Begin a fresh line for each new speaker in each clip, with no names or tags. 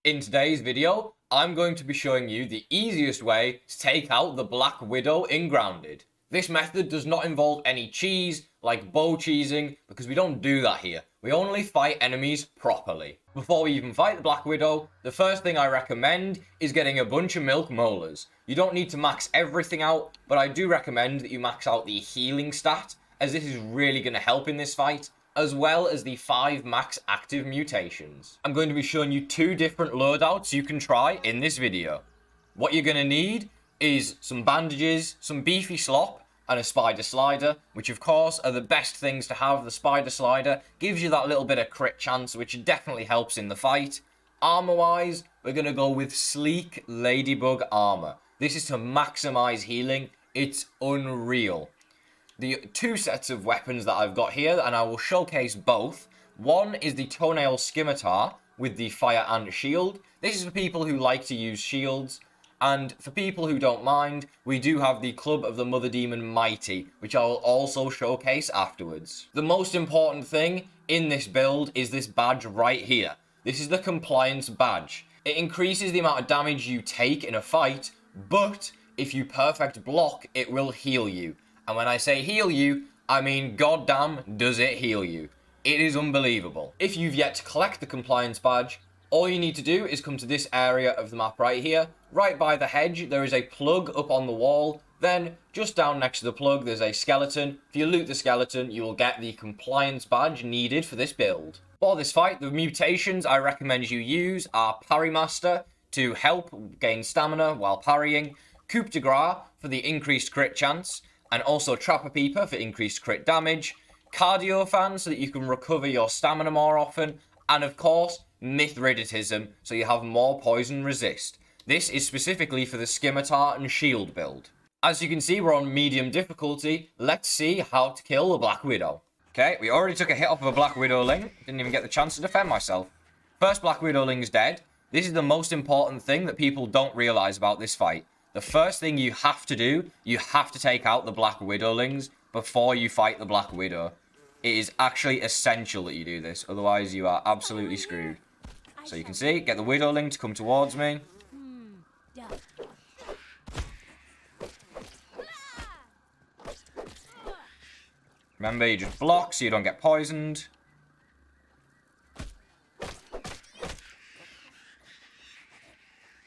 In today's video, I'm going to be showing you the easiest way to take out the Black Widow in Grounded. This method does not involve any cheese, like bow cheesing, because we don't do that here. We only fight enemies properly. Before we even fight the Black Widow, the first thing I recommend is getting a bunch of milk molars. You don't need to max everything out, but I do recommend that you max out the healing stat, as this is really going to help in this fight, as well as the 5 max active mutations. I'm going to be showing you 2 different loadouts you can try in this video. What you're going to need is some bandages, some beefy slop, and a spider slider, which of course are the best things to have. The spider slider gives you that little bit of crit chance, which definitely helps in the fight. Armor-wise, we're going to go with Sleek Ladybug Armor. This is to maximize healing. It's unreal. The 2 sets of weapons that I've got here, and I will showcase both. One is the Toenail Scimitar with the Fire Ant Shield. This is for people who like to use shields. And for people who don't mind, we do have the Club of the Mother Demon Mighty, which I will also showcase afterwards. The most important thing in this build is this badge right here. This is the Compliance Badge. It increases the amount of damage you take in a fight, but if you perfect block, it will heal you. And when I say heal you, I mean goddamn does it heal you. It is unbelievable. If you've yet to collect the Compliance Badge, all you need to do is come to this area of the map right here. Right by the hedge, there is a plug up on the wall. Then, just down next to the plug, there's a skeleton. If you loot the skeleton, you will get the Compliance Badge needed for this build. For this fight, the mutations I recommend you use are Parry Master to help gain stamina while parrying, Coup de Grace for the increased crit chance, and also Trapper Peeper for increased crit damage, Cardio Fan so that you can recover your stamina more often, and of course, Mithridatism so you have more poison resist. This is specifically for the Scimitar and Shield build. As you can see, we're on medium difficulty. Let's see how to kill the Black Widow. Okay, we already took a hit off of a Black Widowling. Didn't even get the chance to defend myself. First Black Widowling's dead. This is the most important thing that people don't realize about this fight. The first thing you have to do, you have to take out the Black Widowlings before you fight the Black Widow. It is actually essential that you do this, otherwise you are absolutely screwed. So you can see, get the Widowling to come towards me. Remember, you just block so you don't get poisoned.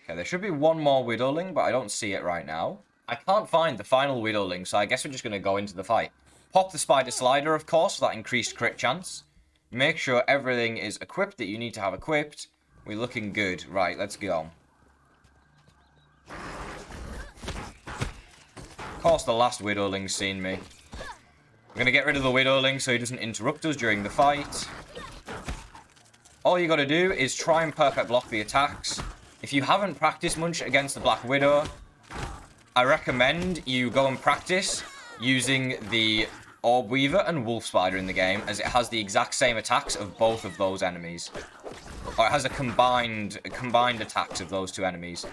Okay, there should be one more Widowling, but I don't see it right now. I can't find the final Widowling, so I guess we're just going to go into the fight. Pop the Spider Slider, of course, for that increased crit chance. Make sure everything is equipped that you need to have equipped. We're looking good. Right, let's go. Of course, the last Widowling's seen me. We're going to get rid of the Widowling so he doesn't interrupt us during the fight. All you got to do is try and perfect block the attacks. If you haven't practiced much against the Black Widow, I recommend you go and practice using the Orb Weaver and Wolf Spider in the game, as it has the exact same attacks of both of those enemies. Or it has a combined attacks of those 2 enemies.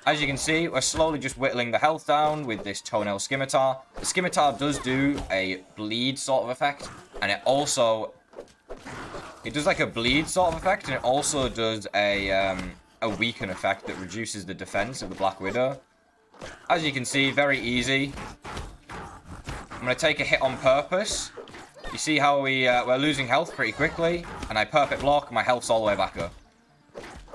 As you can see, we're slowly just whittling the health down with this Toenail Scimitar. The Scimitar does do a bleed sort of effect, and it does like a bleed sort of effect, and it also does a weaken effect that reduces the defense of the Black Widow. As you can see, very easy. I'm going to take a hit on purpose. You see how we're losing health pretty quickly, and I perfect block, my health's all the way back up.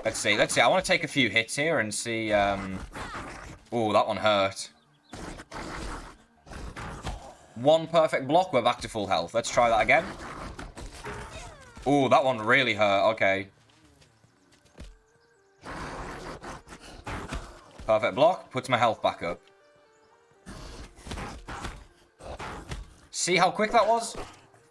Let's see. I want to take a few hits here and see. Oh, that one hurt. 1 perfect block, we're back to full health. Let's try that again. Oh, that one really hurt. Okay. Perfect block, puts my health back up. See how quick that was?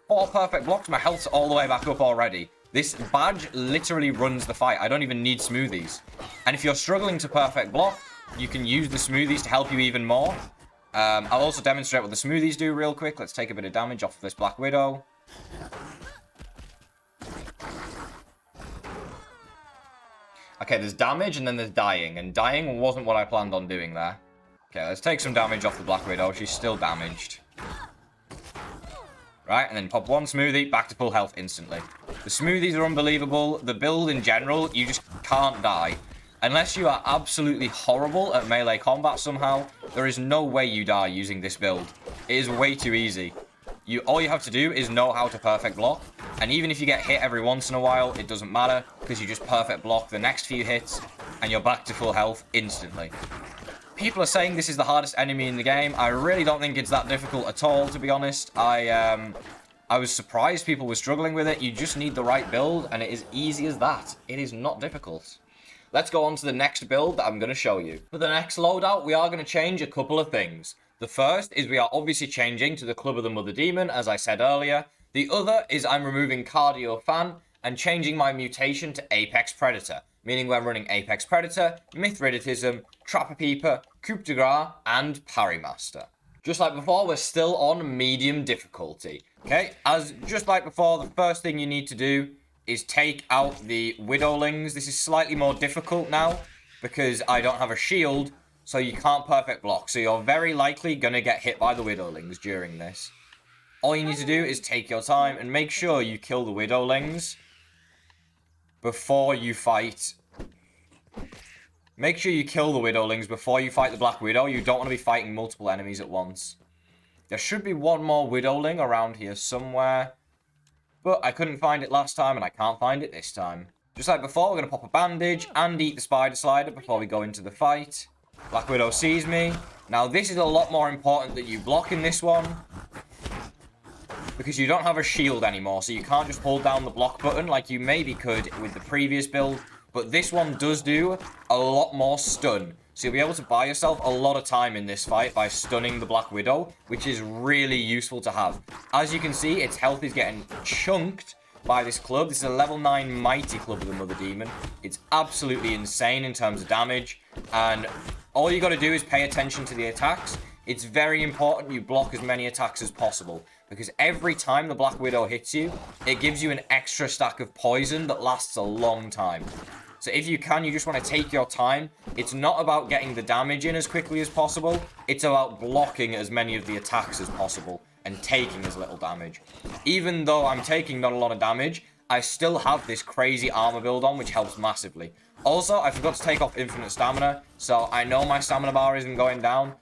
4 perfect blocks, my health's all the way back up already. This badge literally runs the fight. I don't even need smoothies. And if you're struggling to perfect block, you can use the smoothies to help you even more. I'll also demonstrate what the smoothies do real quick. Let's take a bit of damage off of this Black Widow. Okay, there's damage and then there's dying. And dying wasn't what I planned on doing there. Okay, let's take some damage off the Black Widow. She's still damaged. Right, and then pop 1 smoothie, back to full health instantly. The smoothies are unbelievable. The build in general, you just can't die. Unless you are absolutely horrible at melee combat somehow, there is no way you die using this build. It is way too easy. All you have to do is know how to perfect block, and even if you get hit every once in a while, it doesn't matter, because you just perfect block the next few hits, and you're back to full health instantly. People are saying this is the hardest enemy in the game. I really don't think it's that difficult at all, to be honest. I was surprised people were struggling with it. You just need the right build, and it is easy as that. It is not difficult. Let's go on to the next build that I'm going to show you. For the next loadout, we are going to change a couple of things. The first is we are obviously changing to the Club of the Mother Demon, as I said earlier. The other is I'm removing Cardio Fan and changing my mutation to Apex Predator, meaning we're running Apex Predator, Mithridatism, Trapper Peeper, Coup de Grace, and Parry Master. Just like before, we're still on medium difficulty. Okay, as just like before, the first thing you need to do is take out the Widowlings. This is slightly more difficult now because I don't have a shield, so you can't perfect block. So you're very likely going to get hit by the Widowlings during this. All you need to do is take your time and make sure you kill the Widowlings before you fight. Make sure you kill the Widowlings before you fight the Black Widow. You don't want to be fighting multiple enemies at once. There should be one more Widowling around here somewhere, but I couldn't find it last time and I can't find it this time. Just like before, we're going to pop a bandage and eat the Spider Slider before we go into the fight. Black Widow sees me. Now this is a lot more important that you block in this one, because you don't have a shield anymore, so you can't just hold down the block button like you maybe could with the previous build. But this one does do a lot more stun. So you'll be able to buy yourself a lot of time in this fight by stunning the Black Widow, which is really useful to have. As you can see, its health is getting chunked by this club. This is a level 9 mighty Club of the Mother Demon. It's absolutely insane in terms of damage. And all you got to do is pay attention to the attacks. It's very important you block as many attacks as possible, because every time the Black Widow hits you, it gives you an extra stack of poison that lasts a long time. So if you can, you just want to take your time. It's not about getting the damage in as quickly as possible. It's about blocking as many of the attacks as possible and taking as little damage. Even though I'm taking not a lot of damage, I still have this crazy armor build on, which helps massively. Also, I forgot to take off infinite stamina, so I know my stamina bar isn't going down,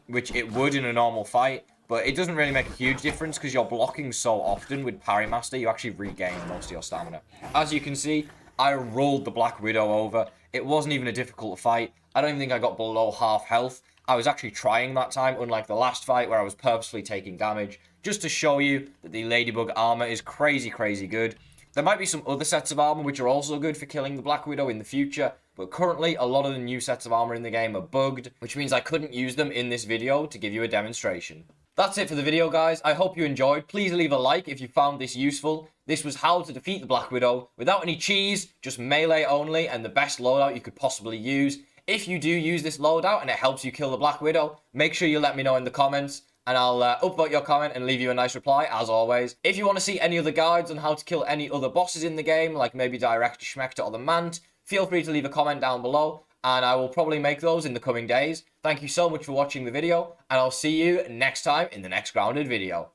which it would in a normal fight, but it doesn't really make a huge difference because you're blocking so often with Parry Master, you actually regain most of your stamina. As you can see, I rolled the Black Widow over. It wasn't even a difficult fight. I don't even think I got below half health. I was actually trying that time, unlike the last fight where I was purposefully taking damage, just to show you that the Ladybug armor is crazy, crazy good. There might be some other sets of armor which are also good for killing the Black Widow in the future, but currently a lot of the new sets of armor in the game are bugged, which means I couldn't use them in this video to give you a demonstration. That's it for the video, guys. I hope you enjoyed. Please leave a like if you found this useful. This was how to defeat the Black Widow without any cheese, just melee only, and the best loadout you could possibly use. If you do use this loadout and it helps you kill the Black Widow, make sure you let me know in the comments, and I'll upvote your comment and leave you a nice reply, as always. If you want to see any other guides on how to kill any other bosses in the game, like maybe Director Schmector or the Mant, feel free to leave a comment down below, and I will probably make those in the coming days. Thank you so much for watching the video, and I'll see you next time in the next Grounded video.